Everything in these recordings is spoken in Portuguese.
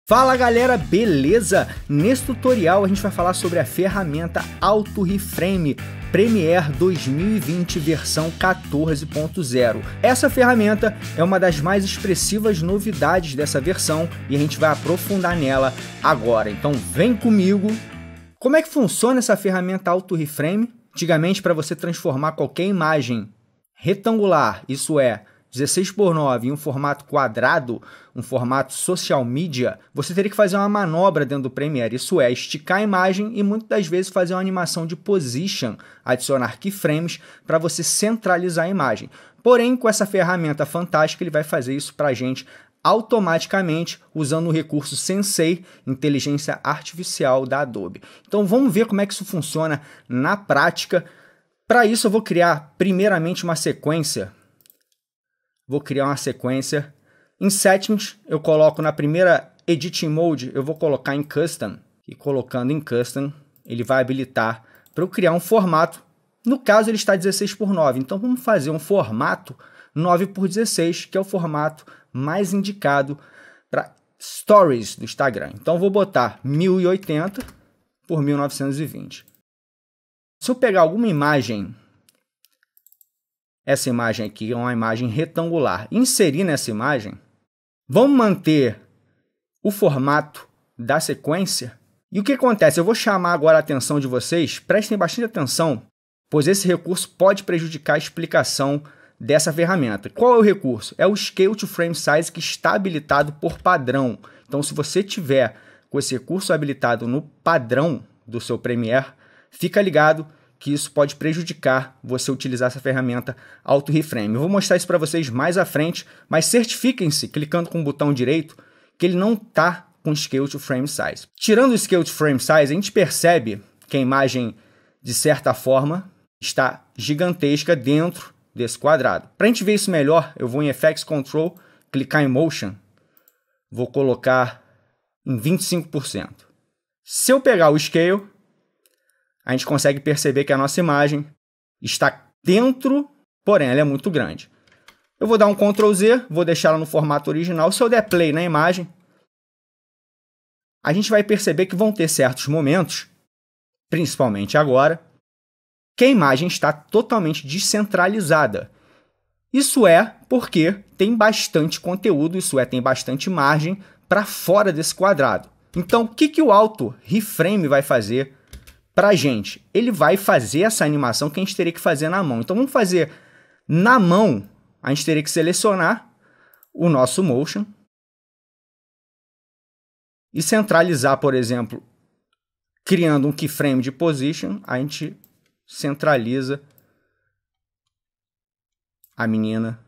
Fala galera, beleza? Nesse tutorial a gente vai falar sobre a ferramenta Auto Reframe Premiere 2020 versão 14.0. Essa ferramenta é uma das mais expressivas novidades dessa versão e a gente vai aprofundar nela agora. Então vem comigo! Como é que funciona essa ferramenta Auto Reframe? Antigamente, para você transformar qualquer imagem retangular, isso é 16:9 em um formato quadrado, um formato social media, você teria que fazer uma manobra dentro do Premiere, isso é, esticar a imagem e muitas das vezes fazer uma animação de position, adicionar keyframes para você centralizar a imagem. Porém, com essa ferramenta fantástica, ele vai fazer isso para a gente automaticamente usando o recurso Sensei, inteligência artificial da Adobe. Então vamos ver como é que isso funciona na prática. Para isso eu vou criar primeiramente uma sequência. Vou criar uma sequência. Em Settings, eu coloco na primeira Editing Mode, eu vou colocar em Custom. E colocando em Custom, ele vai habilitar para eu criar um formato. No caso, ele está 16:9. Então, vamos fazer um formato 9:16, que é o formato mais indicado para Stories do Instagram. Então, vou botar 1080 por 1920. Se eu pegar alguma imagem... Essa imagem aqui é uma imagem retangular. Inserir nessa imagem, vamos manter o formato da sequência. E o que acontece? Eu vou chamar agora a atenção de vocês. Prestem bastante atenção, pois esse recurso pode prejudicar a explicação dessa ferramenta. Qual é o recurso? É o Scale to Frame Size que está habilitado por padrão. Então, se você tiver com esse recurso habilitado no padrão do seu Premiere, fica ligado que isso pode prejudicar você utilizar essa ferramenta Auto Reframe. Eu vou mostrar isso para vocês mais à frente, mas certifiquem-se, clicando com o botão direito, que ele não está com Scale to Frame Size. Tirando o Scale to Frame Size, a gente percebe que a imagem, de certa forma, está gigantesca dentro desse quadrado. Para a gente ver isso melhor, eu vou em Effects Control, clicar em Motion, vou colocar em 25%. Se eu pegar o Scale, a gente consegue perceber que a nossa imagem está dentro, porém ela é muito grande. Eu vou dar um Ctrl Z, vou deixar ela no formato original. Se eu der play na imagem, a gente vai perceber que vão ter certos momentos, principalmente agora, que a imagem está totalmente descentralizada. Isso é porque tem bastante conteúdo, isso é, tem bastante margem para fora desse quadrado. Então, o que o Auto Reframe vai fazer para a gente? Ele vai fazer essa animação que a gente teria que fazer na mão. Então, vamos fazer na mão. A gente teria que selecionar o nosso Motion e centralizar, por exemplo, criando um keyframe de Position, a gente centraliza a menina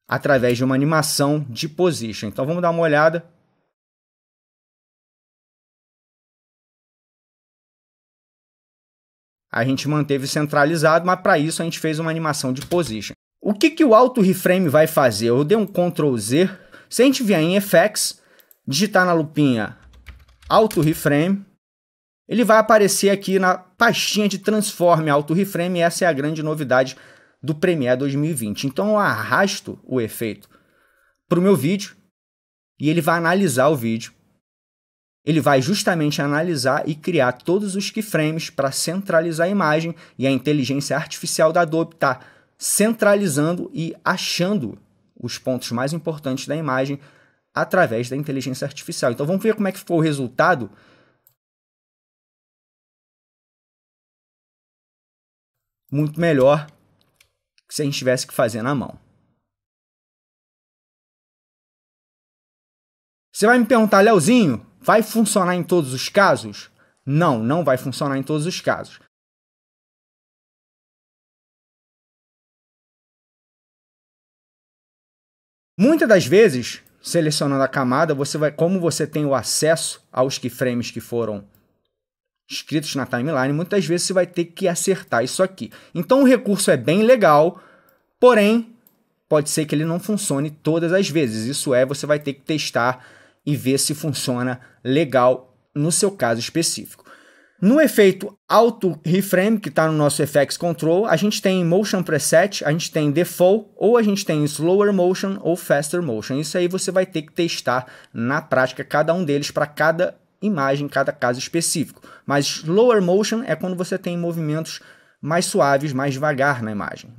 através de uma animação de Position. Então, vamos dar uma olhada. A gente manteve centralizado, mas para isso a gente fez uma animação de Position. O que o Auto Reframe vai fazer? Eu dei um Ctrl Z. Se a gente vier em Effects, digitar na lupinha Auto Reframe, ele vai aparecer aqui na pastinha de Transform Auto Reframe. E essa é a grande novidade do Premiere 2020. Então eu arrasto o efeito para o meu vídeo e ele vai analisar o vídeo. Ele vai justamente analisar e criar todos os keyframes para centralizar a imagem, e a inteligência artificial da Adobe está centralizando e achando os pontos mais importantes da imagem através da inteligência artificial. Então vamos ver como é que ficou o resultado. Muito melhor que se a gente tivesse que fazer na mão. Você vai me perguntar, Leozinho, vai funcionar em todos os casos? Não, não vai funcionar em todos os casos. Muitas das vezes, selecionando a camada, como você tem o acesso aos keyframes que foram escritos na timeline, muitas vezes você vai ter que acertar isso aqui. Então o recurso é bem legal, porém pode ser que ele não funcione todas as vezes. Isso é, você vai ter que testar e ver se funciona legal no seu caso específico. No efeito Auto Reframe, que está no nosso FX Control, a gente tem Motion Preset, a gente tem Default, ou a gente tem Slower Motion ou Faster Motion. Isso aí você vai ter que testar na prática cada um deles para cada imagem, cada caso específico. Mas Slower Motion é quando você tem movimentos mais suaves, mais devagar na imagem.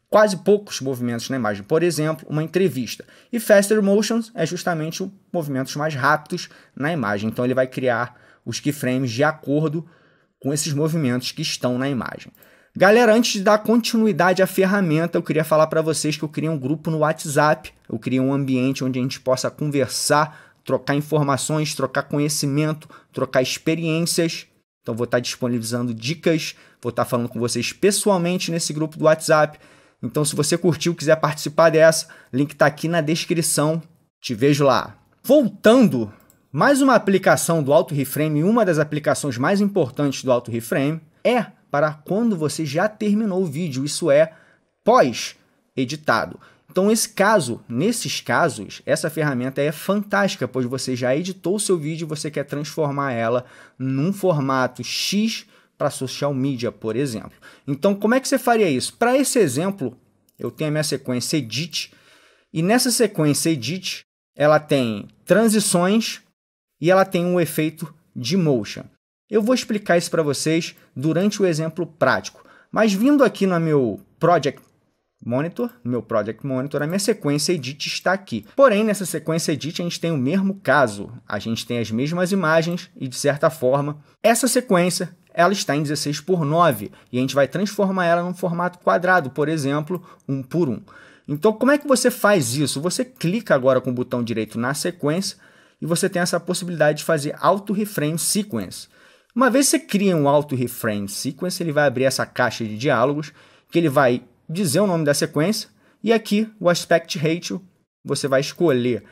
Quase poucos movimentos na imagem. Por exemplo, uma entrevista. E Faster Motions é justamente movimentos mais rápidos na imagem. Então ele vai criar os keyframes de acordo com esses movimentos que estão na imagem. Galera, antes de dar continuidade à ferramenta, eu queria falar para vocês que eu criei um grupo no WhatsApp, eu criei um ambiente onde a gente possa conversar, trocar informações, trocar conhecimento, trocar experiências. Então vou estar disponibilizando dicas, vou estar falando com vocês pessoalmente nesse grupo do WhatsApp. Então se você curtiu, quiser participar dessa, link está aqui na descrição. Te vejo lá. Voltando, mais uma aplicação do Auto Reframe, uma das aplicações mais importantes do Auto Reframe é para quando você já terminou o vídeo, isso é, pós-editado. Então, nesses casos, essa ferramenta é fantástica, pois você já editou o seu vídeo e você quer transformar ela num formato X para social media, por exemplo. Então, como é que você faria isso? Para esse exemplo, eu tenho a minha sequência Edit, e nessa sequência Edit, ela tem transições e ela tem um efeito de motion. Eu vou explicar isso para vocês durante o exemplo prático. Mas vindo aqui no meu Project Monitor, a minha sequência Edit está aqui. Porém, nessa sequência Edit a gente tem o mesmo caso. A gente tem as mesmas imagens e, de certa forma, essa sequência ela está em 16:9 e a gente vai transformar ela num formato quadrado, por exemplo, 1:1. Então, como é que você faz isso? Você clica agora com o botão direito na sequência e você tem essa possibilidade de fazer Auto Reframe Sequence. Uma vez que você cria um Auto Reframe Sequence, ele vai abrir essa caixa de diálogos, que ele vai dizer o nome da sequência, e aqui o Aspect Ratio, você vai escolher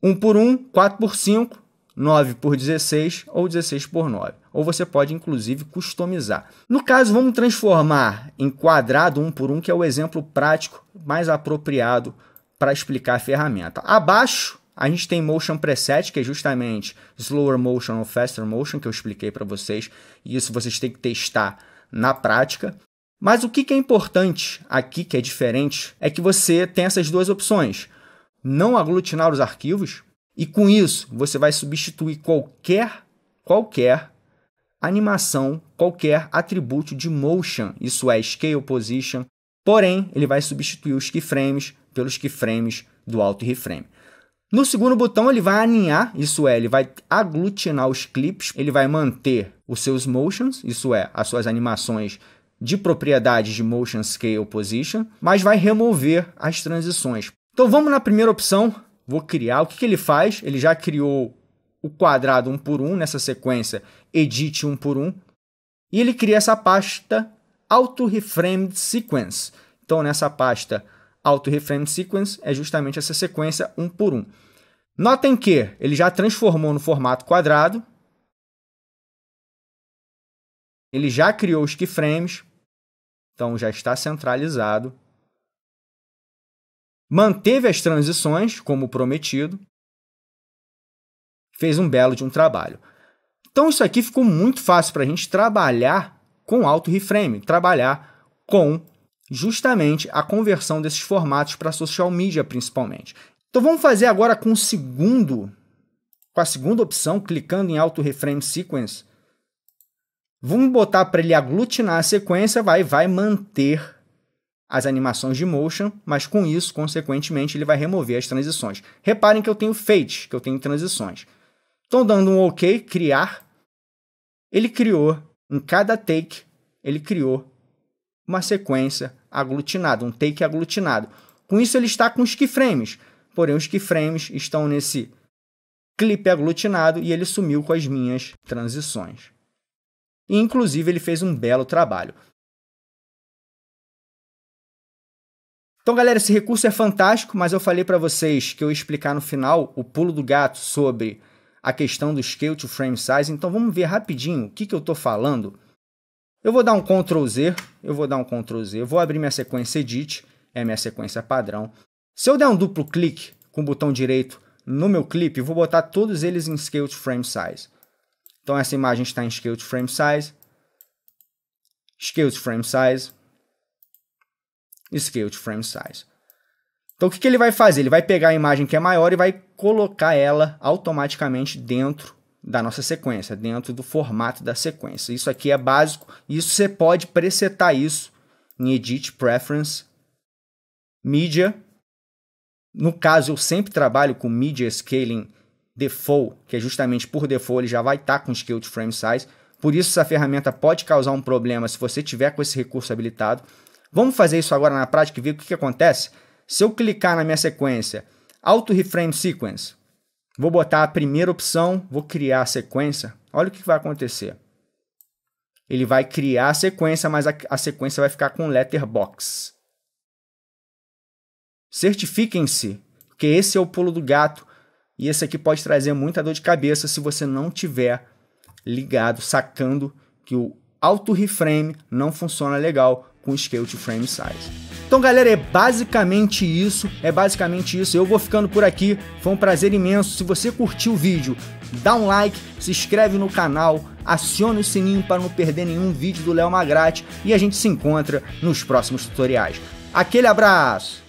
1:1, 4:5, 9:16 ou 16:9. Ou você pode, inclusive, customizar. No caso, vamos transformar em quadrado 1:1, que é o exemplo prático mais apropriado para explicar a ferramenta. Abaixo, a gente tem Motion Preset, que é justamente Slower Motion ou Faster Motion, que eu expliquei para vocês. E isso vocês têm que testar na prática. Mas o que é importante aqui, que é diferente, é que você tem essas duas opções. Não aglutinar os arquivos. E com isso, você vai substituir qualquer animação, qualquer atributo de motion. Isso é Scale, Position. Porém, ele vai substituir os keyframes pelos keyframes do Auto Reframe. No segundo botão, ele vai aninhar, isso é, ele vai aglutinar os clips, ele vai manter os seus motions, isso é, as suas animações de propriedades de motion, scale, position, mas vai remover as transições. Então vamos na primeira opção, vou criar. O que ele faz? Ele já criou o quadrado 1:1 nessa sequência Edit 1:1 e ele cria essa pasta Auto Reframe Sequence. Então nessa pasta Auto Reframe Sequence é justamente essa sequência 1:1. Notem que ele já transformou no formato quadrado, ele já criou os keyframes, então já está centralizado, manteve as transições como prometido, fez um belo de um trabalho. Então isso aqui ficou muito fácil para a gente trabalhar com Auto Reframe, trabalhar com justamente a conversão desses formatos para social media, principalmente. Então vamos fazer agora com a segunda opção, clicando em Auto Reframe Sequence. Vamos botar para ele aglutinar a sequência, vai manter as animações de motion, mas com isso, consequentemente, ele vai remover as transições. Reparem que eu tenho fades, que eu tenho transições. Então, dando um OK, criar, ele criou, em cada take, ele criou uma sequência aglutinada, um take aglutinado. Com isso, ele está com os keyframes, porém os keyframes estão nesse clipe aglutinado e ele sumiu com as minhas transições. E, inclusive, ele fez um belo trabalho. Então, galera, esse recurso é fantástico, mas eu falei para vocês que eu ia explicar no final o pulo do gato sobre a questão do Scale to Frame Size. Então, vamos ver rapidinho o que eu estou falando. Eu vou dar um Ctrl Z, vou abrir minha sequência Edit, é a minha sequência padrão. Se eu der um duplo clique com o botão direito no meu clipe, vou botar todos eles em Scale to Frame Size. Então essa imagem está em Scale to Frame Size, Scale to Frame Size, Scale to Frame Size. Então o que ele vai fazer? Ele vai pegar a imagem que é maior e vai colocar ela automaticamente dentro da nossa sequência, dentro do formato da sequência. Isso aqui é básico, isso você pode presetar isso em Edit, Preference, Media. No caso, eu sempre trabalho com Media Scaling Default, que é justamente por default ele já vai estar com Scale to Frame Size. Por isso essa ferramenta pode causar um problema se você tiver com esse recurso habilitado. Vamos fazer isso agora na prática e ver o que acontece? Se eu clicar na minha sequência Auto Reframe Sequence, vou botar a primeira opção, vou criar a sequência, olha o que vai acontecer. Ele vai criar a sequência, mas a sequência vai ficar com letterbox. Certifiquem-se, porque esse é o pulo do gato e esse aqui pode trazer muita dor de cabeça se você não tiver ligado, sacando que o Auto Reframe não funciona legal com Scale to Frame Size. Então, galera, é basicamente isso. Eu vou ficando por aqui. Foi um prazer imenso. Se você curtiu o vídeo, dá um like, se inscreve no canal, acione o sininho para não perder nenhum vídeo do Léo Magrati e a gente se encontra nos próximos tutoriais. Aquele abraço!